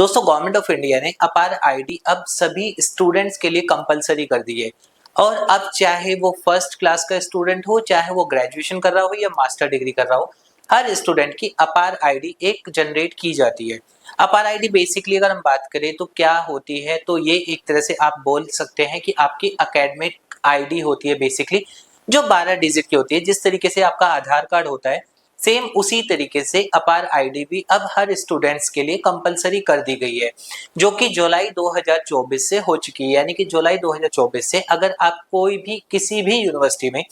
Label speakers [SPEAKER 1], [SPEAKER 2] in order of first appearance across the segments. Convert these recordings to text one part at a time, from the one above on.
[SPEAKER 1] दोस्तों government of India ने अपार आईडी अब सभी स्टूडेंट्स के लिए कंपलसरी कर दी है। और अब चाहे वो फर्स्ट क्लास का स्टूडेंट हो, चाहे वो ग्रेजुएशन कर रहा हो या मास्टर डिग्री कर रहा हो, हर स्टूडेंट की अपार आईडी एक जनरेट की जाती है। अपार आईडी बेसिकली अगर हम बात करें तो क्या होती है, तो ये एक तरह से आप बोल सकते हैं कि आपकी एकेडमिक आईडी होती है बेसिकली, जो 12 डिजिट की होती है। जिस तरीके से आपका आधार कार्ड होता है, सेम उसी तरीके से अपार आईडी भी अब हर स्टूडेंट्स के लिए कंपलसरी कर दी गई है, जो कि जुलाई 2024 से हो चुकी है। यानी कि जुलाई 2024 से अगर आप कोई भी किसी भी यूनिवर्सिटी में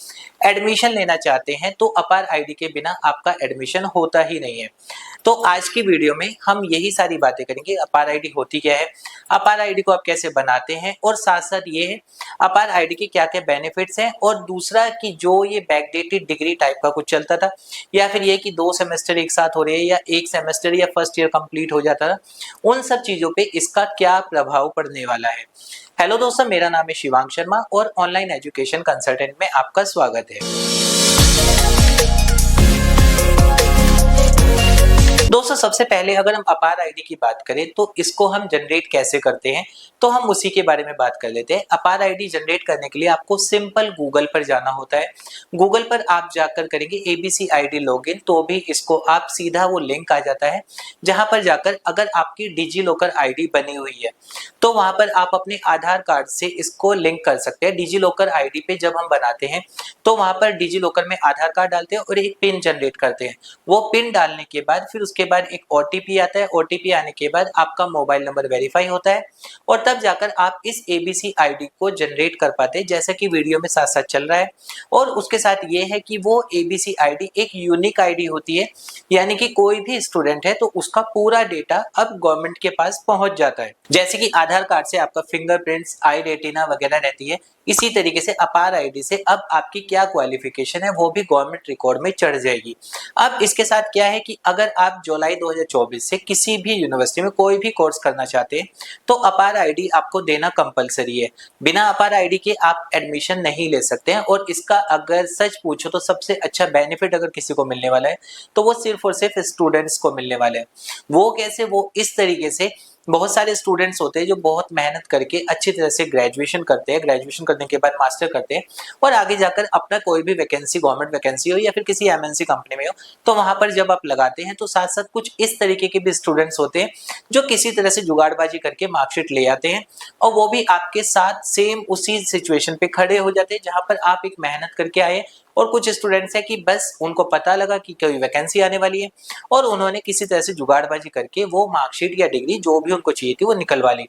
[SPEAKER 1] एडमिशन लेना चाहते हैं तो अपार आईडी के बिना आपका एडमिशन होता ही नहीं है। तो आज की वीडियो में हम यही सारी बातें करेंगे। अपार आईडी होती क्या है, अपार आईडी को आप कैसे बनाते हैं, और साथ साथ ये है अपार आईडी के क्या क्या बेनिफिट्स हैं, और दूसरा कि जो ये बैकडेटेड डिग्री टाइप का कुछ चलता था, या फिर ये कि 2 सेमेस्टर एक साथ हो रहे हैं या एक सेमेस्टर या फर्स्ट ईयर कंप्लीट हो जाता था, उन सब चीजों पे इसका क्या प्रभाव पड़ने वाला है। हेलो दोस्तों, मेरा नाम है शिवांग शर्मा और ऑनलाइन एजुकेशन कंसल्टेंट में आपका स्वागत है। दोस्तों सबसे पहले अगर हम अपार आईडी की बात करें तो इसको हम जनरेट कैसे करते हैं, तो हम उसी के बारे में बात कर लेते हैं। अपार आईडी जनरेट करने के लिए आपको सिंपल गूगल पर जाना होता है। गूगल पर आप जाकर करेंगे एबीसी आईडी लॉगिन, तो भी इसको आप सीधा वो लिंक आ जाता है, जहां पर जाकर अगर आपकी डिजी लॉकर आईडी बनी हुई है तो वहां पर आप अपने आधार कार्ड से इसको लिंक कर सकते हैं। डिजी लॉकर आईडी पे जब हम बनाते हैं तो वहां पर डिजी लॉकर में आधार कार्ड डालते हैं और एक पिन जनरेट करते हैं। वो पिन डालने के बाद फिर उसके बाद एक ओटीपी आता है। ओटीपी आने के बाद आपका मोबाइल नंबर वेरीफाई होता है और तब जाकर आप इस एबीसी आईडी को जनरेट कर पाते हैं, जैसा कि वीडियो में साथ साथ चल रहा है। और उसके साथ ये है कि वो एबीसी आईडी एक यूनिक आईडी होती है, यानी कि कोई भी स्टूडेंट है तो उसका पूरा डेटा अब गवर्नमेंट के पास पहुंच जाता है। जैसे कि आधार कार्ड से आपका फिंगरप्रिंट्स, आई रेटिना वगैरह रहती है, इसी तरीके से अपार आईडी से अब आपकी क्या क्वालिफिकेशन है वो भी गवर्नमेंट रिकॉर्ड में चढ़ जाएगी। अब इसके साथ क्या है कि अगर आप जुलाई 2024 से किसी भी यूनिवर्सिटी में कोई भी कोर्स करना चाहते हैं तो अपार आईडी आपको देना कंपलसरी है। बिना अपार आईडी के आप एडमिशन नहीं ले सकते हैं। और इसका अगर सच पूछो तो सबसे अच्छा बेनिफिट अगर किसी को मिलने वाला है तो वो सिर्फ और सिर्फ स्टूडेंट्स को मिलने वाला है। वो कैसे, वो इस तरीके से बहुत सारे स्टूडेंट्स होते हैं जो बहुत मेहनत करके अच्छी तरह से ग्रेजुएशन करते हैं, ग्रेजुएशन करने के बाद मास्टर करते हैं और आगे जाकर अपना कोई भी वैकेंसी, गवर्नमेंट वैकेंसी हो या फिर किसी एमएनसी कंपनी में हो, तो वहां पर जब आप लगाते हैं तो साथ साथ कुछ इस तरीके के भी स्टूडेंट्स होते हैं जो किसी तरह से जुगाड़बाजी करके मार्कशीट ले आते हैं और वो भी आपके साथ सेम उसी सिचुएशन पे खड़े हो जाते हैं जहां पर आप एक मेहनत करके आए। और कुछ स्टूडेंट्स हैं कि बस उनको पता लगा कि कोई वैकेंसी आने वाली है और उन्होंने किसी तरह से जुगाड़बाजी करके वो मार्कशीट या डिग्री जो भी उनको चाहिए थी वो निकलवा ली।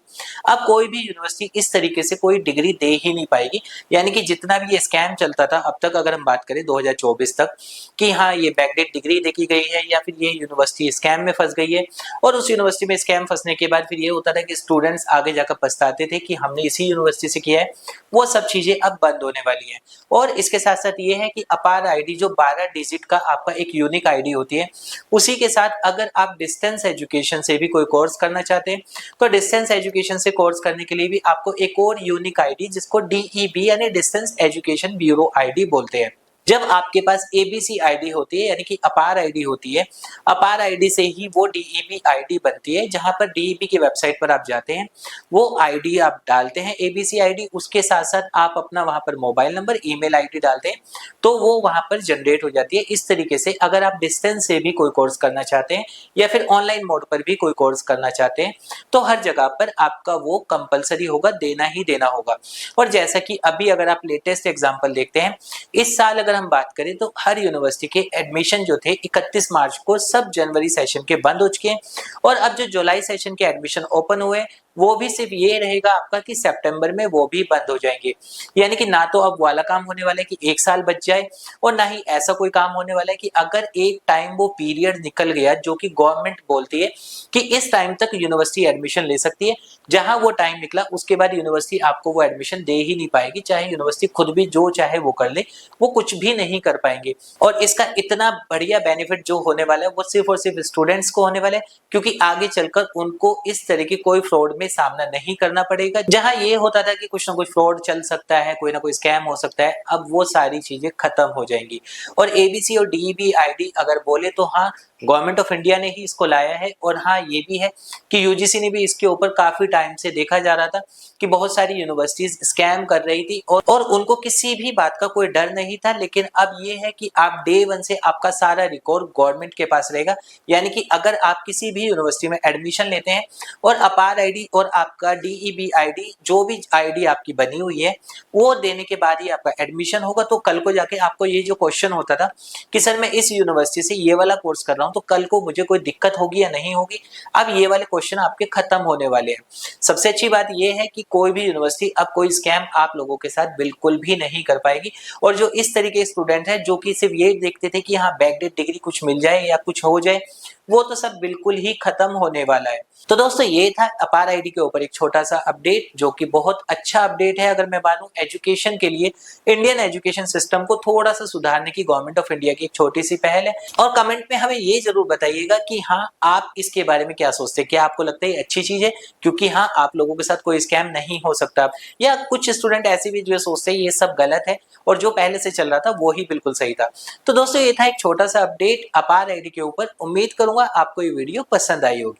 [SPEAKER 1] अब कोई भी यूनिवर्सिटी इस तरीके से कोई डिग्री दे ही नहीं पाएगी। यानी कि जितना भी ये स्कैम चलता था अब तक, अगर हम बात करें 2024 तक, कि हाँ ये बैकडेट डिग्री देखी गई है या फिर ये यूनिवर्सिटी स्कैम में फंस गई है, और उस यूनिवर्सिटी में स्कैम फंसने के बाद फिर ये होता था कि स्टूडेंट्स आगे जाकर पछताते थे कि हमने इसी यूनिवर्सिटी से किया है, वो सब चीजें अब बंद होने वाली है। और इसके साथ साथ ये है कि अपार आईडी जो 12 डिजिट का आपका एक यूनिक आईडी होती है, उसी के साथ अगर आप डिस्टेंस एजुकेशन से भी कोई कोर्स करना चाहते हैं तो डिस्टेंस एजुकेशन से कोर्स करने के लिए भी आपको एक और यूनिक आईडी, जिसको डीईबी यानी डिस्टेंस एजुकेशन ब्यूरो आईडी बोलते हैं। जब आपके पास एबीसी आईडी होती है यानी कि अपार आईडी होती है, अपार आईडी से ही वो डीईबी आईडी बनती है, जहां पर डीईबी की वेबसाइट पर आप जाते हैं, वो आईडी आप डालते हैं एबीसी आईडी, उसके साथ साथ आप अपना वहां पर मोबाइल नंबर, ईमेल आईडी डालते हैं तो वो वहां पर जनरेट हो जाती है। इस तरीके से अगर आप डिस्टेंस से भी कोई कोर्स करना चाहते हैं या फिर ऑनलाइन मोड पर भी कोई कोर्स करना चाहते हैं तो हर जगह पर आपका वो कंपलसरी होगा, देना ही देना होगा। और जैसा कि अभी अगर आप लेटेस्ट एग्जांपल देखते हैं, इस साल अगर हम बात करें तो हर यूनिवर्सिटी के एडमिशन जो थे 31 मार्च को सब जनवरी सेशन के बंद हो चुके हैं और अब जो जुलाई सेशन के एडमिशन ओपन हुए वो भी सिर्फ ये रहेगा आपका कि सितंबर में वो भी बंद हो जाएंगे। यानी कि ना तो अब वाला काम होने वाला है कि एक साल बच जाए, और ना ही ऐसा कोई काम होने वाला है कि अगर एक टाइम वो पीरियड निकल गया जो कि गवर्नमेंट बोलती है कि इस टाइम तक यूनिवर्सिटी एडमिशन ले सकती है, जहां वो टाइम निकला उसके बाद यूनिवर्सिटी आपको वो एडमिशन दे ही नहीं पाएगी। चाहे यूनिवर्सिटी खुद भी जो चाहे वो कर ले, वो कुछ भी नहीं कर पाएंगे। और इसका इतना बढ़िया बेनिफिट जो होने वाला है वो सिर्फ और सिर्फ स्टूडेंट्स को होने वाला है, क्योंकि आगे चलकर उनको इस तरह की कोई फ्रॉड में सामना नहीं करना पड़ेगा। जहां ये होता था कि कुछ ना कुछ फ्रॉड चल सकता है, कोई ना कोई स्कैम हो सकता है, अब वो सारी चीजें खत्म हो जाएंगी। और एबीसी और डीईबी आईडी अगर बोले तो हाँ, गवर्नमेंट ऑफ इंडिया ने ही इसको लाया है। और हाँ, ये भी है कि यूजीसी ने भी इसके ऊपर काफी टाइम से देखा जा रहा था कि बहुत सारी यूनिवर्सिटीज स्कैम कर रही थी और उनको किसी भी बात का कोई डर नहीं था। लेकिन अब ये है कि आप डे वन से आपका सारा रिकॉर्ड गवर्नमेंट के पास रहेगा। यानी कि अगर आप किसी भी यूनिवर्सिटी में एडमिशन लेते हैं और अपार आईडी और आपका डीईबी आईडी, जो भी आईडी आपकी बनी हुई है, वो देने के बाद ही आपका एडमिशन होगा। तो कल को जाके आपको ये जो क्वेश्चन होता था कि सर मैं इस यूनिवर्सिटी से ये वाला कोर्स कर रहा हूँ, तो कल को मुझे कोई दिक्कत होगी या नहीं होगी, अब ये वाले क्वेश्चन आपके खत्म होने वाले हैं। सबसे अच्छी बात ये है कि कोई भी यूनिवर्सिटी अब कोई स्कैम आप लोगों के साथ बिल्कुल भी नहीं कर पाएगी। और जो इस तरीके के स्टूडेंट हैं जो कि सिर्फ ये देखते थे कि हाँ बैकडेट डिग्री कुछ मिल जाए या कुछ हो जाए, वो तो सब बिल्कुल ही खत्म होने वाला है। तो दोस्तों ये था अपार आईडी के ऊपर एक छोटा सा अपडेट, जो कि बहुत अच्छा अपडेट है अगर मैं मानूं एजुकेशन के लिए। इंडियन एजुकेशन सिस्टम को थोड़ा सा सुधारने की गवर्नमेंट ऑफ इंडिया की एक छोटी सी पहल है। और कमेंट में हमें ये जरूर बताइएगा कि हाँ आप इसके बारे में क्या सोचते हैं, क्या आपको लगता है ये अच्छी चीज है क्योंकि हाँ आप लोगों के साथ कोई स्कैम नहीं हो सकता, या कुछ स्टूडेंट ऐसे भी जो सोचते हैं ये सब गलत है और जो पहले से चल रहा था वो ही बिल्कुल सही था। तो दोस्तों ये था एक छोटा सा अपडेट अपार आईडी के ऊपर। उम्मीद करूंगा आपको ये वीडियो पसंद आई होगी।